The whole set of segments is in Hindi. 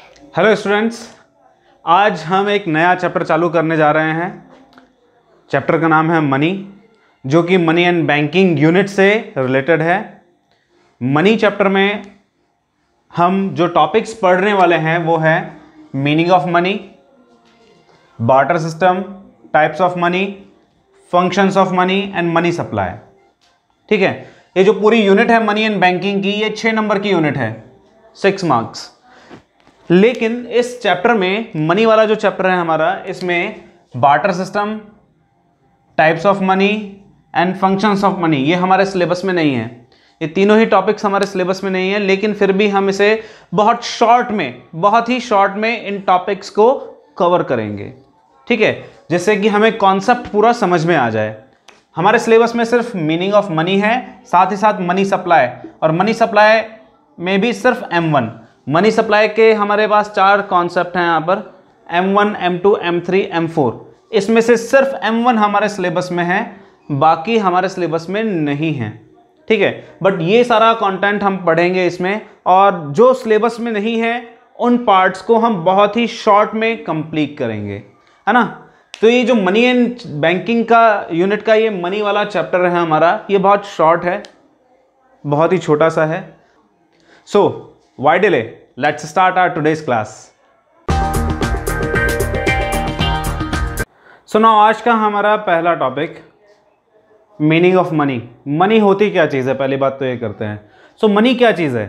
हेलो स्टूडेंट्स, आज हम एक नया चैप्टर चालू करने जा रहे हैं। चैप्टर का नाम है मनी, जो कि मनी एंड बैंकिंग यूनिट से रिलेटेड है। मनी चैप्टर में हम जो टॉपिक्स पढ़ने वाले हैं वो है meaning of money, barter system, types of money, functions of money and money supply. ठीक है, ये जो पूरी यूनिट है मनी एंड बैंकिंग की, ये 6 नंबर की यूनिट है, 6 मार्क्स। लेकिन इस चैप्टर में मनी वाला जो चैप्टर है हमारा, इसमें barter system, types of money and functions of money ये हमारे सिलेबस में नहीं है। ये तीनों ही टॉपिक्स हमारे सिलेबस में नहीं है, लेकिन फिर भी हम इसे बहुत ही शॉर्ट में इन टॉपिक्स को कवर करेंगे। ठीक है, जिससे कि हमें कॉन्सेप्ट पूरा समझ में आ जाए। हमारे सिलेबस में सिर्फ मीनिंग ऑफ मनी है, साथ ही साथ मनी सप्लाई, और मनी सप्लाई में भी सिर्फ M1। मनी सप्लाई के हमारे पास 4 कॉन्सेप्ट हैं यहाँ पर, M1, M2, M3, M4। इसमें से सिर्फ M1 हमारे सिलेबस में है, बाकी हमारे सिलेबस में नहीं है। ठीक है, बट ये सारा कंटेंट हम पढ़ेंगे इसमें, और जो सिलेबस में नहीं है उन पार्ट्स को हम बहुत ही शॉर्ट में कंप्लीट करेंगे, है ना। तो ये जो मनी एंड बैंकिंग का यूनिट का ये मनी वाला चैप्टर है हमारा, ये बहुत शॉर्ट है, बहुत ही छोटा सा है। सो why delay? Let's start our today's class. So now आज का हमारा पहला topic meaning of money. Money होती क्या चीज़ है, पहली बात तो ये करते हैं। सो मनी क्या चीज़ है?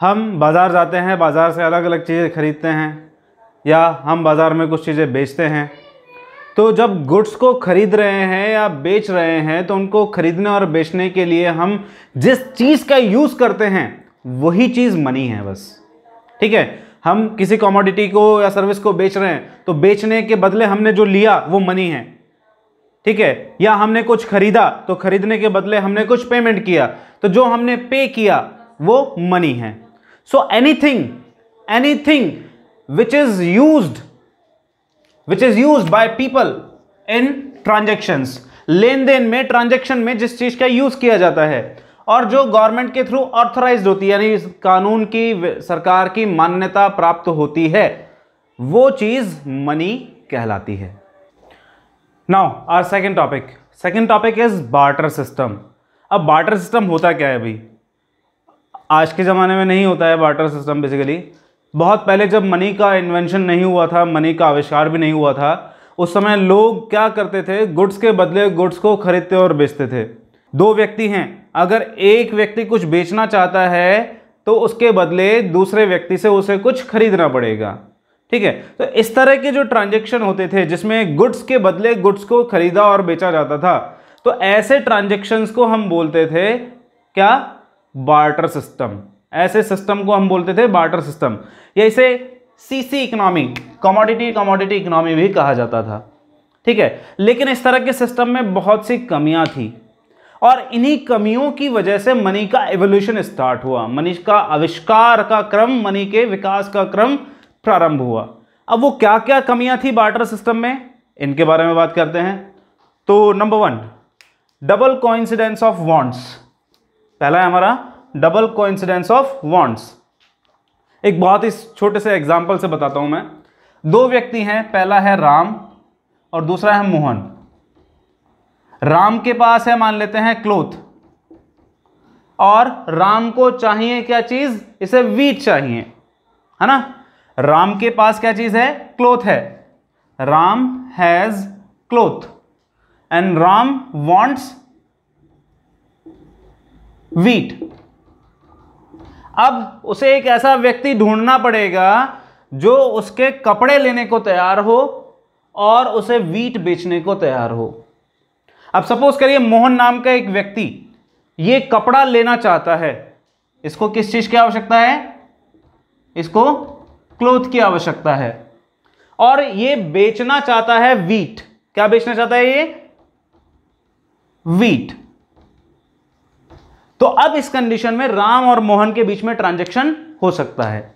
हम बाज़ार जाते हैं, बाज़ार से अलग अलग चीज़ें खरीदते हैं, या हम बाज़ार में कुछ चीज़ें बेचते हैं। तो जब गुड्स को खरीद रहे हैं या बेच रहे हैं, तो उनको खरीदने और बेचने के लिए हम जिस चीज़ का यूज़ करते हैं वही चीज़ मनी है बस। ठीक है, हम किसी कमोडिटी को या सर्विस को बेच रहे हैं, तो बेचने के बदले हमने जो लिया वो मनी है। ठीक है, या हमने कुछ खरीदा, तो खरीदने के बदले हमने कुछ पेमेंट किया, तो जो हमने पे किया वो मनी है। So anything which is used by people in transactions, लेन देन में, ट्रांजेक्शन में जिस चीज का यूज किया जाता है और जो गवर्नमेंट के थ्रू ऑथराइज्ड होती है, यानी कानून की, सरकार की मान्यता प्राप्त होती है, वो चीज मनी कहलाती है। Now our second topic is barter system. अब बार्टर सिस्टम होता क्या है भाई? आज के ज़माने में नहीं होता है बार्टर सिस्टम। बेसिकली बहुत पहले जब मनी का इन्वेंशन नहीं हुआ था, मनी का आविष्कार भी नहीं हुआ था, उस समय लोग क्या करते थे, गुड्स के बदले गुड्स को खरीदते और बेचते थे। 2 व्यक्ति हैं, अगर एक व्यक्ति कुछ बेचना चाहता है तो उसके बदले दूसरे व्यक्ति से उसे कुछ खरीदना पड़ेगा। ठीक है, तो इस तरह के जो ट्रांजैक्शन होते थे जिसमें गुड्स के बदले गुड्स को खरीदा और बेचा जाता था, तो ऐसे ट्रांजैक्शंस को हम बोलते थे क्या? Barter system. ऐसे सिस्टम को हम बोलते थे बार्टर सिस्टम, या इसे सीसी इकोनॉमी, कमोडिटी इकोनॉमी भी कहा जाता था। ठीक है, लेकिन इस तरह के सिस्टम में बहुत सी कमियां थी, और इन्हीं कमियों की वजह से मनी का एवोल्यूशन स्टार्ट हुआ। मनी का आविष्कार का क्रम, मनी के विकास का क्रम प्रारंभ हुआ। अब वो क्या क्या कमियां थी बार्टर सिस्टम में, इनके बारे में बात करते हैं। तो number 1, double coincidence of wants. पहला है हमारा डबल कोइंसिडेंस ऑफ वांट्स। एक बहुत ही छोटे से एग्जांपल से बताता हूं मैं। 2 व्यक्ति हैं, पहला है राम और दूसरा है मोहन। राम के पास है, मान लेते हैं, क्लोथ, और राम को चाहिए क्या चीज? इसे वीट चाहिए, है ना। राम के पास क्या चीज है? क्लोथ है। Ram has cloth and Ram wants wheat. अब उसे एक ऐसा व्यक्ति ढूंढना पड़ेगा जो उसके कपड़े लेने को तैयार हो और उसे वीट बेचने को तैयार हो। अब सपोज करिए मोहन नाम का एक व्यक्ति ये कपड़ा लेना चाहता है। इसको किस चीज की आवश्यकता है? इसको क्लोथ की आवश्यकता है, और ये बेचना चाहता है वीट। क्या बेचना चाहता है ये? वीट। तो अब इस कंडीशन में राम और मोहन के बीच में ट्रांजैक्शन हो सकता है।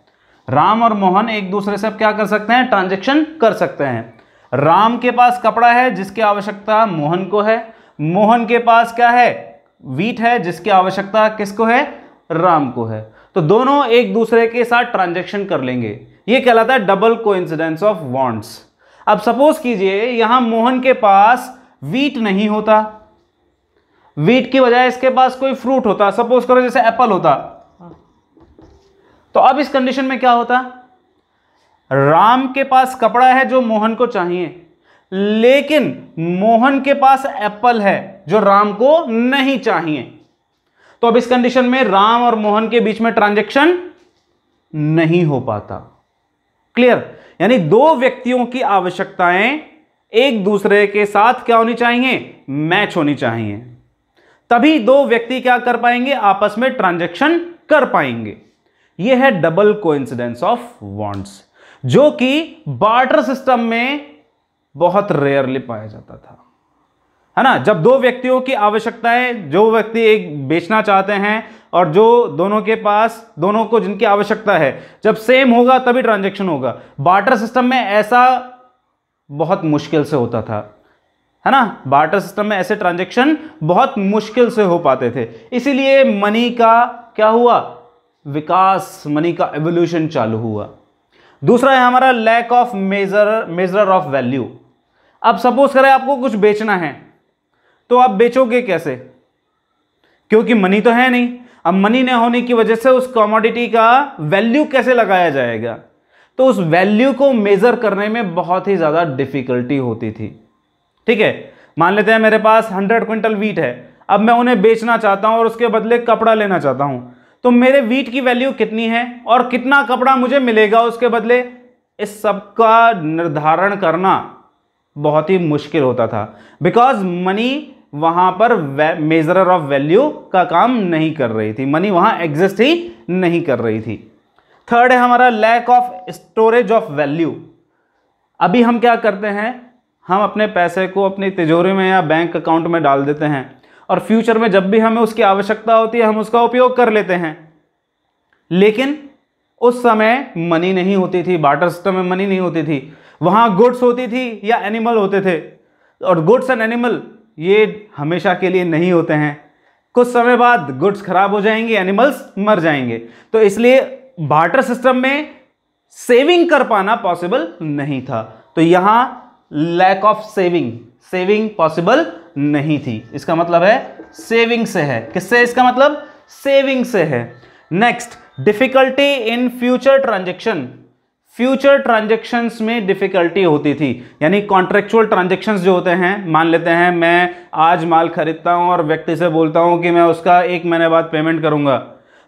राम और मोहन एक दूसरे से क्या कर सकते हैं? ट्रांजैक्शन कर सकते हैं। राम के पास कपड़ा है जिसकी आवश्यकता मोहन को है, मोहन के पास क्या है? वीट है जिसकी आवश्यकता किसको है? राम को है। तो दोनों एक दूसरे के साथ ट्रांजैक्शन कर लेंगे। ये कहलाता है डबल कोइंसिडेंस ऑफ वांट्स। अब सपोज कीजिए यहां मोहन के पास वीट नहीं होता, वीट की बजाय इसके पास कोई फ्रूट होता, सपोज करो जैसे एप्पल होता, तो अब इस कंडीशन में क्या होता, राम के पास कपड़ा है जो मोहन को चाहिए, लेकिन मोहन के पास एप्पल है जो राम को नहीं चाहिए। तो अब इस कंडीशन में राम और मोहन के बीच में ट्रांजैक्शन नहीं हो पाता। क्लियर? यानी दो व्यक्तियों की आवश्यकताएं एक दूसरे के साथ क्या होनी चाहिए, मैच होनी चाहिए, तभी दो व्यक्ति क्या कर पाएंगे, आपस में ट्रांजैक्शन कर पाएंगे। यह है डबल कोइंसिडेंस ऑफ वांट्स, जो कि बार्टर सिस्टम में बहुत रेयरली पाया जाता था, है ना। जब दो व्यक्तियों की आवश्यकताएं, जो व्यक्ति एक बेचना चाहते हैं और जो दोनों के पास, दोनों को जिनकी आवश्यकता है, जब सेम होगा तभी ट्रांजैक्शन होगा। बार्टर सिस्टम में ऐसा बहुत मुश्किल से होता था, है ना। बार्टर सिस्टम में ऐसे ट्रांजैक्शन बहुत मुश्किल से हो पाते थे, इसीलिए मनी का क्या हुआ, विकास, मनी का एवोल्यूशन चालू हुआ। दूसरा है हमारा lack of measure of value. अब सपोज करें आपको कुछ बेचना है, तो आप बेचोगे कैसे, क्योंकि मनी तो है नहीं। अब मनी न होने की वजह से उस कमोडिटी का वैल्यू कैसे लगाया जाएगा, तो उस वैल्यू को मेजर करने में बहुत ही ज्यादा डिफिकल्टी होती थी। ठीक है, मान लेते हैं मेरे पास 100 क्विंटल वीट है, अब मैं उन्हें बेचना चाहता हूं और उसके बदले कपड़ा लेना चाहता हूं, तो मेरे वीट की वैल्यू कितनी है और कितना कपड़ा मुझे मिलेगा उसके बदले, इस सब का निर्धारण करना बहुत ही मुश्किल होता था, बिकॉज मनी वहां पर मेजरर ऑफ वैल्यू का काम नहीं कर रही थी, मनी वहां एग्जिस्ट ही नहीं कर रही थी। थर्ड है हमारा lack of storage of value. अभी हम क्या करते हैं, हम अपने पैसे को अपनी तिजोरी में या बैंक अकाउंट में डाल देते हैं और फ्यूचर में जब भी हमें उसकी आवश्यकता होती है हम उसका उपयोग कर लेते हैं, लेकिन उस समय मनी नहीं होती थी, बार्टर सिस्टम में मनी नहीं होती थी, वहां गुड्स होती थी या एनिमल होते थे, और गुड्स एंड एनिमल ये हमेशा के लिए नहीं होते हैं, कुछ समय बाद गुड्स खराब हो जाएंगे, एनिमल्स मर जाएंगे, तो इसलिए बार्टर सिस्टम में सेविंग कर पाना पॉसिबल नहीं था। तो यहां लैक ऑफ सेविंग पॉसिबल नहीं थी, इसका मतलब है सेविंग से है। किससे? इसका मतलब सेविंग से है। Next, difficulty in future transaction. Future transactions में डिफिकल्टी होती थी, यानी कॉन्ट्रेक्चुअल ट्रांजैक्शंस जो होते हैं, मान लेते हैं मैं आज माल खरीदता हूं और व्यक्ति से बोलता हूं कि मैं उसका 1 महीने बाद पेमेंट करूंगा,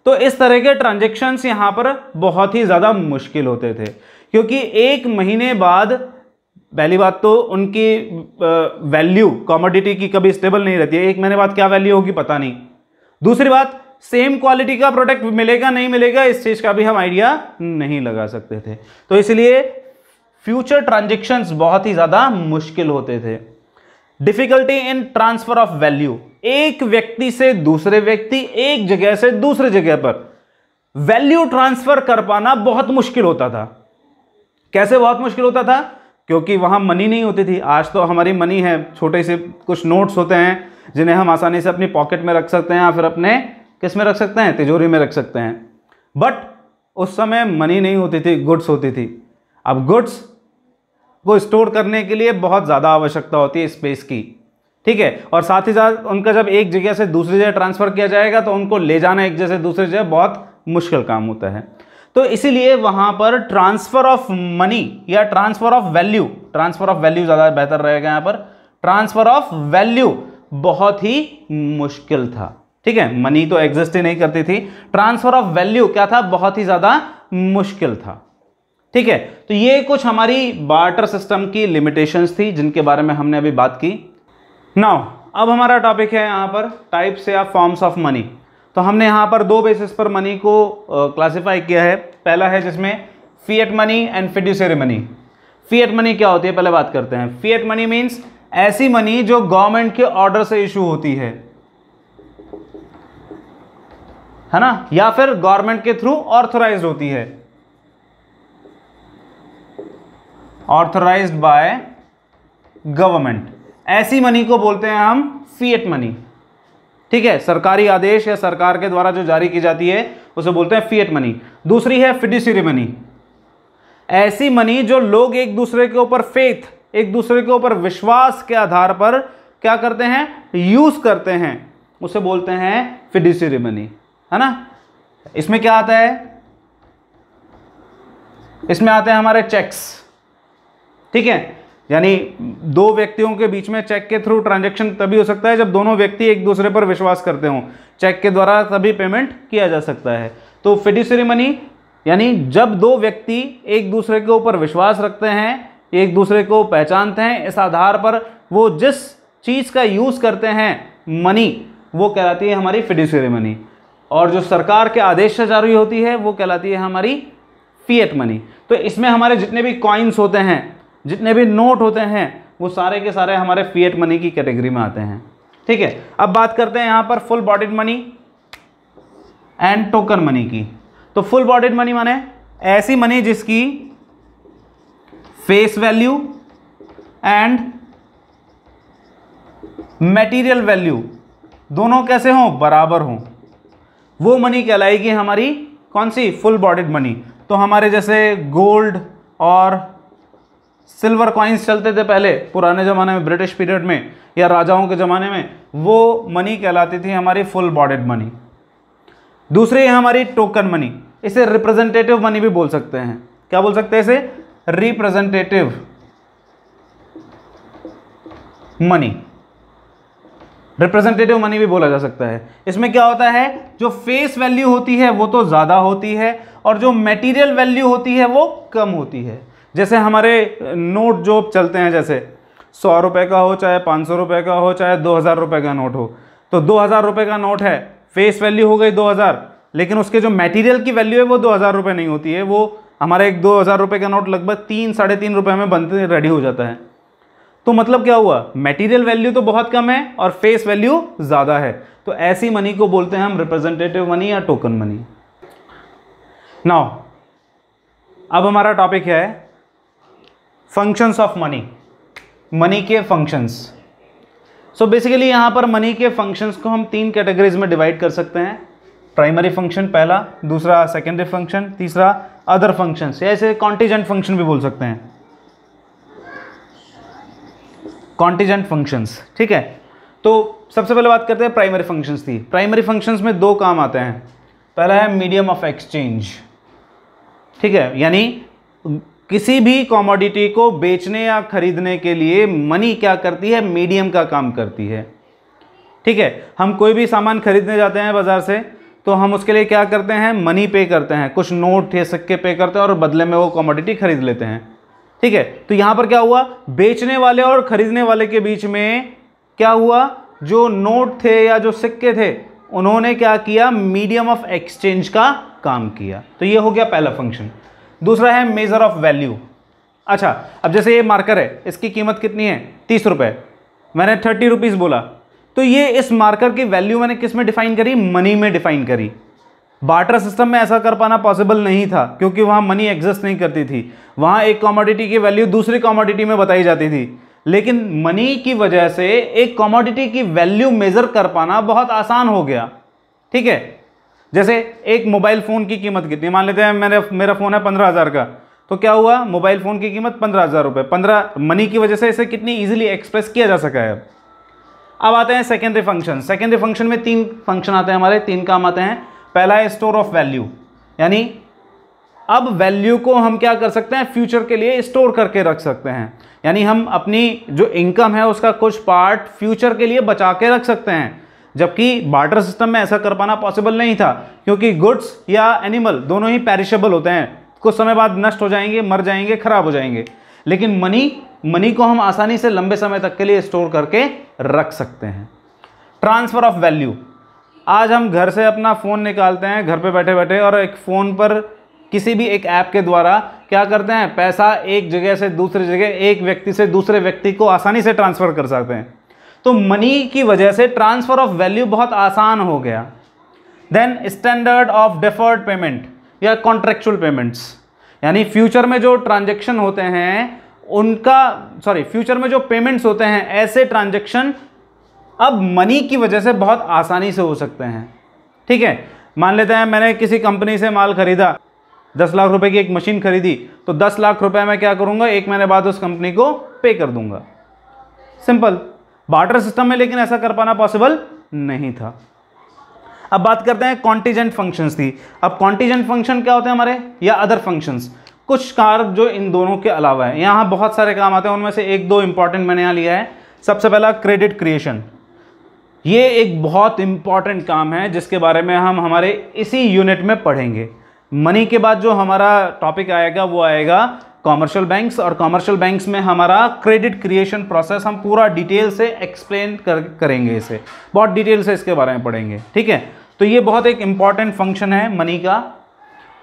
तो इस तरह के ट्रांजैक्शंस यहां पर बहुत ही ज्यादा मुश्किल होते थे, क्योंकि 1 महीने बाद पहली बात तो उनकी वैल्यू कमोडिटी की कभी स्टेबल नहीं रहती है, 1 महीने बाद क्या वैल्यू होगी पता नहीं। दूसरी बात, सेम क्वालिटी का प्रोडक्ट मिलेगा नहीं मिलेगा इस चीज का भी हम आइडिया नहीं लगा सकते थे, तो इसलिए फ्यूचर ट्रांजैक्शंस बहुत ही ज्यादा मुश्किल होते थे। Difficulty in transfer of value, एक व्यक्ति से दूसरे व्यक्ति, एक जगह से दूसरे जगह पर वैल्यू ट्रांसफर कर पाना बहुत मुश्किल होता था। कैसे बहुत मुश्किल होता था? क्योंकि वहां मनी नहीं होती थी। आज तो हमारी मनी है, छोटे से कुछ नोट्स होते हैं जिन्हें हम आसानी से अपनी पॉकेट में रख सकते हैं या फिर अपने किस में रख सकते हैं, तिजोरी में रख सकते हैं, बट उस समय मनी नहीं होती थी, गुड्स होती थी। अब गुड्स को स्टोर करने के लिए बहुत ज़्यादा आवश्यकता होती है स्पेस की, ठीक है, और साथ ही साथ उनका जब एक जगह से दूसरी जगह ट्रांसफ़र किया जाएगा तो उनको ले जाना एक जगह से दूसरी जगह बहुत मुश्किल काम होता है। तो इसीलिए वहाँ पर ट्रांसफ़र ऑफ मनी या ट्रांसफ़र ऑफ वैल्यू ज़्यादा बेहतर रहेगा, यहाँ पर ट्रांसफ़र ऑफ वैल्यू बहुत ही मुश्किल था, ठीक है। मनी तो एग्जिस्ट ही नहीं करती थी, ट्रांसफ़र ऑफ वैल्यू क्या था, बहुत ही ज़्यादा मुश्किल था, ठीक है। तो ये कुछ हमारी बार्टर सिस्टम की लिमिटेशंस थी जिनके बारे में हमने अभी बात की। नाउ अब हमारा टॉपिक है यहाँ पर टाइप्स या फॉर्म्स ऑफ मनी। तो हमने यहाँ पर 2 बेसिस पर मनी को क्लासिफाई किया है। पहला है जिसमें fiat money and fiduciary money. Fiat money क्या होती है पहले बात करते हैं। फिएट मनी मीन्स ऐसी मनी जो गवर्नमेंट के ऑर्डर से इशू होती है ना, या फिर गवर्नमेंट के थ्रू ऑथराइज्ड होती है, ऑथराइज्ड बाय गवर्नमेंट, ऐसी मनी को बोलते हैं हम फिएट मनी, ठीक है। सरकारी आदेश या सरकार के द्वारा जो जारी की जाती है उसे बोलते हैं फिएट मनी। दूसरी है फिड्यूशियरी मनी। ऐसी मनी जो लोग एक दूसरे के ऊपर फेथ, एक दूसरे के ऊपर विश्वास के आधार पर क्या करते हैं, यूज करते हैं, उसे बोलते हैं फिड्यूशियरी मनी, है ना। इसमें क्या आता है, इसमें आते हैं हमारे चेक्स, ठीक है। यानी दो व्यक्तियों के बीच में चेक के थ्रू ट्रांजैक्शन तभी हो सकता है जब दोनों व्यक्ति एक दूसरे पर विश्वास करते हों। चेक के द्वारा तभी पेमेंट किया जा सकता है। तो फिड्यूशियरी मनी यानी जब दो व्यक्ति एक दूसरे के ऊपर विश्वास रखते हैं, एक दूसरे को पहचानते हैं, इस आधार पर वो जिस चीज़ का यूज़ करते हैं मनी, वो कहलाती है हमारी फिड्यूशियरी मनी। और जो सरकार के आदेश से जारी होती है वो कहलाती है हमारी फिएट मनी। तो इसमें हमारे जितने भी कॉइन्स होते हैं, जितने भी नोट होते हैं, वो सारे के सारे हमारे फिएट मनी की कैटेगरी में आते हैं, ठीक है। अब बात करते हैं यहाँ पर full bodied money and token money की। तो फुल बॉडीड मनी माने ऐसी मनी जिसकी face value and material value दोनों कैसे हों, बराबर हों, वो मनी कहलाएगी हमारी कौन सी, फुल बॉडीड मनी। तो हमारे जैसे गोल्ड और सिल्वर कॉइन्स चलते थे पहले पुराने ज़माने में, ब्रिटिश पीरियड में या राजाओं के ज़माने में, वो मनी कहलाती थी हमारी फुल बॉडीड मनी। दूसरी है हमारी टोकन मनी, इसे रिप्रेजेंटेटिव मनी भी बोल सकते हैं। क्या बोल सकते हैं इसे, रिप्रेजेंटेटिव मनी, रिप्रेजेंटेटिव मनी भी बोला जा सकता है। इसमें क्या होता है, जो फेस वैल्यू होती है वो तो ज़्यादा होती है और जो मटेरियल वैल्यू होती है वो कम होती है। जैसे हमारे नोट जो चलते हैं, जैसे 100 रुपये का हो, चाहे 500 रुपये का हो, चाहे 2000 रुपये का नोट हो, तो 2000 रुपये का नोट है, फेस वैल्यू हो गई 2000, लेकिन उसके जो मटेरियल की वैल्यू है वो 2000 रुपये नहीं होती है। वो हमारा एक 2000 रुपये का नोट लगभग 3-3.5 रुपये में बनते रेडी हो जाता है। तो मतलब क्या हुआ, मटेरियल वैल्यू तो बहुत कम है और फेस वैल्यू ज़्यादा है। तो ऐसी मनी को बोलते हैं हम रिप्रेजेंटेटिव मनी या टोकन मनी। नाउ अब हमारा टॉपिक है फंक्शंस ऑफ मनी, मनी के फंक्शंस। सो बेसिकली यहाँ पर मनी के फंक्शंस को हम 3 कैटेगरीज में डिवाइड कर सकते हैं। प्राइमरी फंक्शन पहला, दूसरा सेकेंडरी फंक्शन, तीसरा अदर फंक्शंस, या इसे कॉन्टीजेंट फंक्शन भी बोल सकते हैं, कॉन्टीजेंट फंक्शंस, ठीक है। तो सबसे पहले बात करते हैं प्राइमरी फंक्शंस की। प्राइमरी फंक्शंस में 2 काम आते हैं। पहला है मीडियम ऑफ एक्सचेंज, ठीक है, यानी किसी भी कमोडिटी को बेचने या खरीदने के लिए मनी क्या करती है, मीडियम का काम करती है, ठीक है। हम कोई भी सामान खरीदने जाते हैं बाजार से, तो हम उसके लिए क्या करते हैं, मनी पे करते हैं, कुछ नोट या सिक्के पे करते हैं और बदले में वो कमोडिटी खरीद लेते हैं, ठीक है। तो यहाँ पर क्या हुआ, बेचने वाले और खरीदने वाले के बीच में क्या हुआ, जो नोट थे या जो सिक्के थे उन्होंने क्या किया, मीडियम ऑफ एक्सचेंज का काम किया। तो ये हो गया पहला फंक्शन। दूसरा है मेजर ऑफ वैल्यू। अच्छा, अब जैसे ये मार्कर है, इसकी कीमत कितनी है, 30 रुपये, मैंने 30 रुपीज़ बोला, तो ये इस मार्कर की वैल्यू मैंने किस में डिफाइन करी, मनी में डिफाइन करी। बार्टर सिस्टम में ऐसा कर पाना पॉसिबल नहीं था क्योंकि वहाँ मनी एग्जिस्ट नहीं करती थी, वहाँ एक कमोडिटी की वैल्यू दूसरी कमोडिटी में बताई जाती थी। लेकिन मनी की वजह से एक कमोडिटी की वैल्यू मेजर कर पाना बहुत आसान हो गया, ठीक है। जैसे एक मोबाइल फ़ोन की कीमत कितनी, मान लेते हैं मेरा फ़ोन है 15,000 का, तो क्या हुआ, मोबाइल फ़ोन की कीमत 15,000 रुपये, 15 मनी की वजह से इसे कितनी ईजिली एक्सप्रेस किया जा सका है। अब आते हैं सेकेंडरी फंक्शन। सेकेंडरी फंक्शन में 3 फंक्शन आते हैं हमारे, 3 काम आते हैं। पहला है स्टोर ऑफ वैल्यू, यानी अब वैल्यू को हम क्या कर सकते हैं, फ्यूचर के लिए स्टोर करके रख सकते हैं। यानी हम अपनी जो इनकम है उसका कुछ पार्ट फ्यूचर के लिए बचा के रख सकते हैं, जबकि बार्टर सिस्टम में ऐसा कर पाना पॉसिबल नहीं था क्योंकि गुड्स या एनिमल दोनों ही पेरिशेबल होते हैं, कुछ समय बाद नष्ट हो जाएंगे, मर जाएंगे, खराब हो जाएंगे। लेकिन मनी को हम आसानी से लंबे समय तक के लिए स्टोर करके रख सकते हैं। ट्रांसफर ऑफ वैल्यू, आज हम घर से अपना फ़ोन निकालते हैं घर पे बैठे बैठे और एक फ़ोन पर किसी भी एक ऐप के द्वारा क्या करते हैं, पैसा एक जगह से दूसरी जगह, एक व्यक्ति से दूसरे व्यक्ति को आसानी से ट्रांसफ़र कर सकते हैं। तो मनी की वजह से ट्रांसफ़र ऑफ वैल्यू बहुत आसान हो गया। Then standard of deferred payment या कॉन्ट्रेक्चुअल पेमेंट्स, यानी फ्यूचर में जो ट्रांजेक्शन होते हैं फ्यूचर में जो पेमेंट्स होते हैं, ऐसे ट्रांजेक्शन अब मनी की वजह से बहुत आसानी से हो सकते हैं, ठीक है। मान लेते हैं मैंने किसी कंपनी से माल खरीदा, 10 लाख रुपए की एक मशीन खरीदी तो 10 लाख रुपए मैं क्या करूंगा, 1 महीने बाद उस कंपनी को पे कर दूंगा। सिंपल। बार्टर सिस्टम में लेकिन ऐसा कर पाना पॉसिबल नहीं था। अब बात करते हैं कॉन्टीजेंट फंक्शंस की। अब कॉन्टीजेंट फंक्शन क्या होते हैं हमारे, या अदर फंक्शंस, कुछ कार्य जो इन दोनों के अलावा है। यहाँ बहुत सारे काम आते हैं, उनमें से एक दो इंपॉर्टेंट मैंने यहाँ लिया है। सबसे पहला क्रेडिट क्रिएशन। ये एक बहुत इंपॉर्टेंट काम है जिसके बारे में हम हमारे इसी यूनिट में पढ़ेंगे। मनी के बाद जो हमारा टॉपिक आएगा वो आएगा कॉमर्शियल बैंक्स, और कॉमर्शियल बैंक्स में हमारा क्रेडिट क्रिएशन प्रोसेस हम पूरा डिटेल से एक्सप्लेन करेंगे, इसे बहुत डिटेल से इसके बारे में पढ़ेंगे। ठीक है, तो ये बहुत एक इंपॉर्टेंट फंक्शन है मनी का।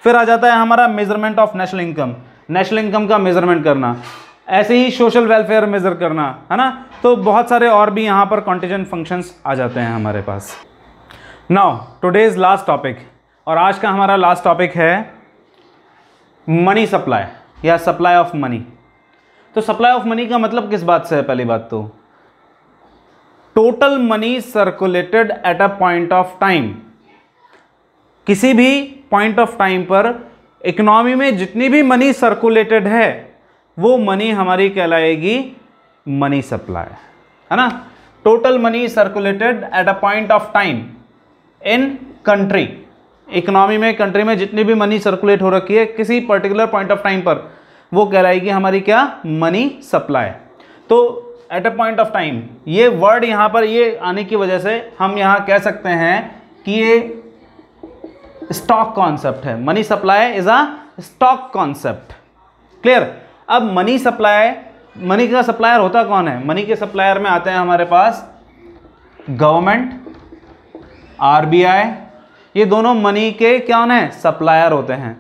फिर आ जाता है हमारा measurement of national income. National income का मेजरमेंट करना, ऐसे ही सोशल वेलफेयर मेजर करना, है ना। तो बहुत सारे और भी यहाँ पर कॉन्टीजेंट फंक्शंस आ जाते हैं हमारे पास। नाउ टुडेज लास्ट टॉपिक, और आज का हमारा लास्ट टॉपिक है मनी सप्लाई या सप्लाई ऑफ मनी। तो सप्लाई ऑफ मनी का मतलब किस बात से है, पहली बात तो total money circulated at a point of time. किसी भी पॉइंट ऑफ टाइम पर इकोनॉमी में जितनी भी मनी सर्कुलेटेड है वो मनी हमारी कहलाएगी मनी सप्लाई, है ना। Total money circulated at a point of time in country. Economy में, कंट्री में जितनी भी मनी सर्कुलेट हो रखी है किसी पर्टिकुलर पॉइंट ऑफ टाइम पर, वो कहलाएगी हमारी क्या, मनी सप्लाई। तो at a point of time, ये वर्ड यहां पर ये आने की वजह से हम यहां कह सकते हैं कि ये स्टॉक कॉन्सेप्ट है। Money supply is a stock concept. Clear. अब मनी सप्लाई, मनी का सप्लायर होता कौन है? मनी के सप्लायर में आते हैं हमारे पास गवर्नमेंट, आरबीआई, ये दोनों मनी के क्या है, सप्लायर होते हैं।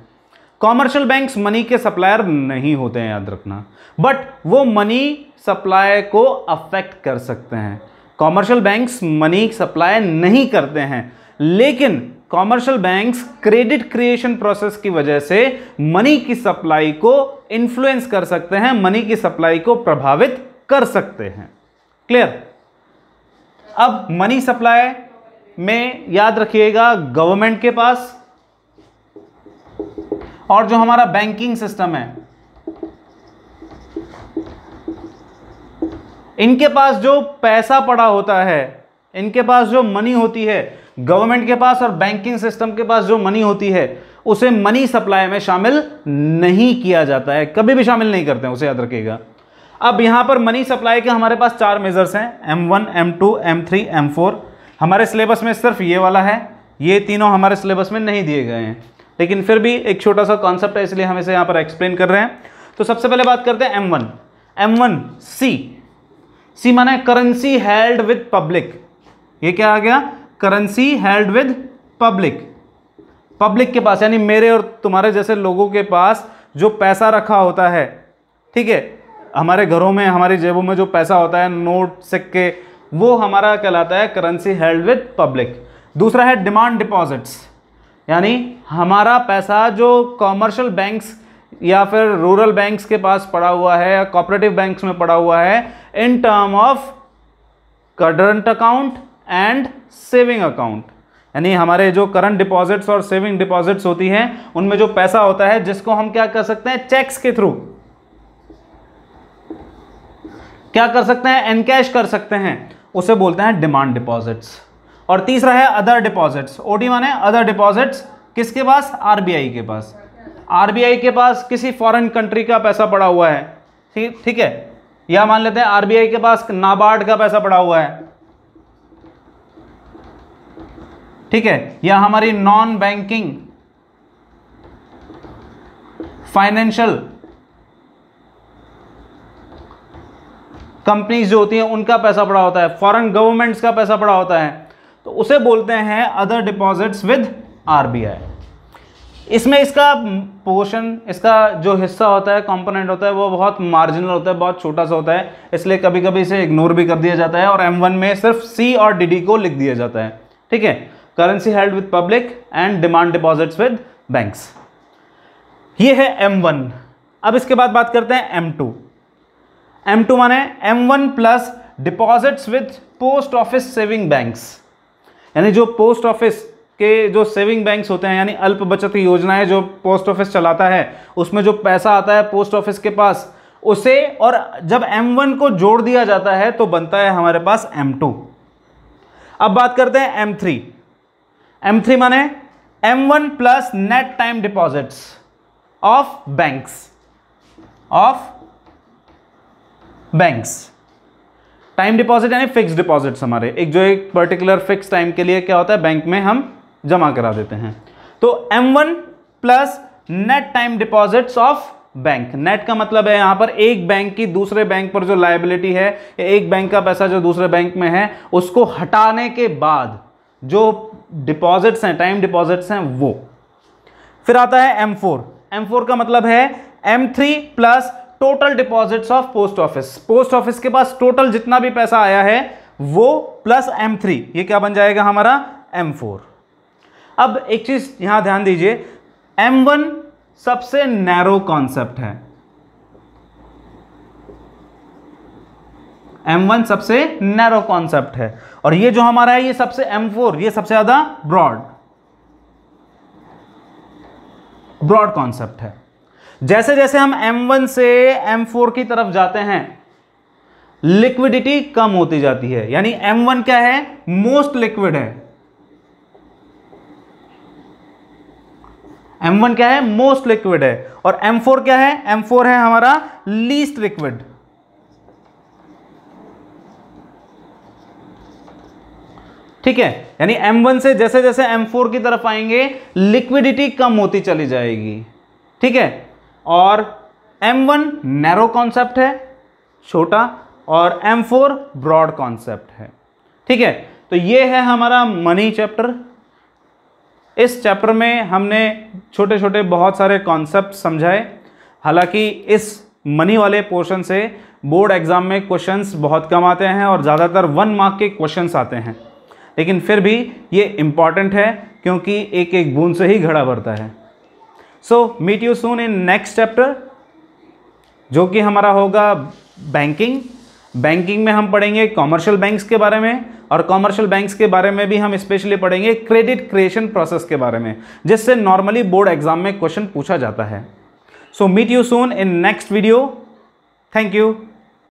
कॉमर्शियल बैंक्स मनी के सप्लायर नहीं होते हैं, याद रखना, बट वो मनी सप्लाई को अफेक्ट कर सकते हैं। कॉमर्शियल बैंक्स मनी सप्लाई नहीं करते हैं, लेकिन commercial banks credit creation process की वजह से मनी की सप्लाई को इन्फ्लुएंस कर सकते हैं, मनी की सप्लाई को प्रभावित कर सकते हैं। क्लियर। अब मनी सप्लाई में याद रखिएगा गवर्नमेंट के पास और जो हमारा बैंकिंग सिस्टम है, इनके पास जो पैसा पड़ा होता है, इनके पास जो मनी होती है, गवर्नमेंट के पास और बैंकिंग सिस्टम के पास जो मनी होती है, उसे मनी सप्लाई में शामिल नहीं किया जाता है, कभी भी शामिल नहीं करते हैं, उसे याद रखिएगा। अब यहां पर मनी सप्लाई के हमारे पास 4 मेजर्स हैं, M1, M2, M3, M4। हमारे सिलेबस में सिर्फ ये वाला है, ये तीनों हमारे सिलेबस में नहीं दिए गए हैं, लेकिन फिर भी एक छोटा सा कॉन्सेप्ट है, इसलिए हम इसे यहां पर एक्सप्लेन कर रहे हैं। तो सबसे पहले बात करते हैं M1। M1 सी माने करेंसी हेल्ड विद पब्लिक। ये क्या आ गया, currency held with public. Public के पास यानी मेरे और तुम्हारे जैसे लोगों के पास जो पैसा रखा होता है, ठीक है, हमारे घरों में, हमारी जेबों में जो पैसा होता है, नोट, सिक्के, वो हमारा कहलाता है करेंसी हेल्ड विद पब्लिक। दूसरा है डिमांड डिपॉजिट्स, यानी हमारा पैसा जो कॉमर्शियल बैंक्स या फिर रूरल बैंक्स के पास पड़ा हुआ है या कोऑपरेटिव बैंक्स में पड़ा हुआ है, in term of current account and saving account, यानी हमारे जो करंट डिपॉजिट्स और सेविंग डिपॉजिट्स होती हैं, उनमें जो पैसा होता है जिसको हम क्या कर सकते हैं, चेक्स के थ्रू क्या कर सकते हैं, एनकैश कर सकते हैं, उसे बोलते हैं डिमांड डिपॉजिट्स। और तीसरा है अदर डिपॉजिट्स। ओडी माने अदर डिपॉजिट्स, किसके पास, आरबीआई के पास। आरबीआई के पास किसी फॉरेन कंट्री का पैसा पड़ा हुआ है, ठीक है, या मान लेते हैं आरबीआई के पास नाबार्ड का पैसा पड़ा हुआ है, ठीक है, या हमारी नॉन बैंकिंग फाइनेंशियल कंपनीज जो होती हैं उनका पैसा पड़ा होता है, फॉरेन गवर्नमेंट्स का पैसा पड़ा होता है, तो उसे बोलते हैं अदर डिपॉजिट्स विद आरबीआई। इसमें इसका पोर्शन, इसका जो हिस्सा होता है, कंपोनेंट होता है, वो बहुत मार्जिनल होता है, बहुत छोटा सा होता है, इसलिए कभी कभी इसे इग्नोर भी कर दिया जाता है और M1 में सिर्फ सी और डी को लिख दिया जाता है, ठीक है। Currency held with public and demand deposits with banks, ये है M1। अब इसके बाद बात करते हैं M2। M2 माने M1 plus deposits with post office saving banks, यानी जो पोस्ट ऑफिस के जो सेविंग बैंक्स होते हैं यानी अल्प बचत योजनाएं जो पोस्ट ऑफिस चलाता है, उसमें जो पैसा आता है पोस्ट ऑफिस के पास, उसे और जब M1 को जोड़ दिया जाता है तो बनता है हमारे पास M2। अब बात करते हैं M3। M3 माने M1 plus net time deposits of banks. Time deposit यानी फिक्स डिपॉजिट्स हमारे एक पर्टिकुलर फिक्स टाइम के लिए क्या होता है बैंक में हम जमा करा देते हैं। तो M1 plus net time deposits of bank. Net का मतलब है यहां पर एक बैंक की दूसरे बैंक पर जो लायबिलिटी है, एक बैंक का पैसा जो दूसरे बैंक में है, उसको हटाने के बाद जो डिपॉजिट्स हैं, टाइम डिपॉजिट्स हैं वो। फिर आता है M4। M4 का मतलब है M3 plus total deposits of post office. Post office के पास टोटल जितना भी पैसा आया है वो प्लस M3, ये क्या बन जाएगा हमारा M4। अब एक चीज यहां ध्यान दीजिए, M1 सबसे नैरो कॉन्सेप्ट है। M1 सबसे नैरो कॉन्सेप्ट है और ये जो हमारा है ये सबसे M4 ये सबसे ज्यादा ब्रॉड कॉन्सेप्ट है। जैसे जैसे हम M1 से M4 की तरफ जाते हैं लिक्विडिटी कम होती जाती है, यानी M1 क्या है, मोस्ट लिक्विड है। M1 क्या है, मोस्ट लिक्विड है। और M4 क्या है, M4 है हमारा लीस्ट लिक्विड। ठीक है, यानी M1 से जैसे जैसे M4 की तरफ आएंगे लिक्विडिटी कम होती चली जाएगी। ठीक है, और M1 नैरो कॉन्सेप्ट है, छोटा, और M4 ब्रॉड कॉन्सेप्ट है। ठीक है, तो ये है हमारा मनी चैप्टर। इस चैप्टर में हमने छोटे छोटे बहुत सारे कॉन्सेप्ट समझाए। हालांकि इस मनी वाले पोर्शन से बोर्ड एग्जाम में क्वेश्चंस बहुत कम आते हैं और ज़्यादातर 1 मार्क के क्वेश्चंस आते हैं, लेकिन फिर भी ये इम्पॉर्टेंट है क्योंकि एक एक बूंद से ही घड़ा भरता है। So meet you soon in next chapter जो कि हमारा होगा बैंकिंग। बैंकिंग में हम पढ़ेंगे कॉमर्शियल बैंक्स के बारे में, और कॉमर्शियल बैंक्स के बारे में भी हम स्पेशली पढ़ेंगे क्रेडिट क्रिएशन प्रोसेस के बारे में, जिससे नॉर्मली बोर्ड एग्जाम में क्वेश्चन पूछा जाता है। So meet you soon in next video. Thank you.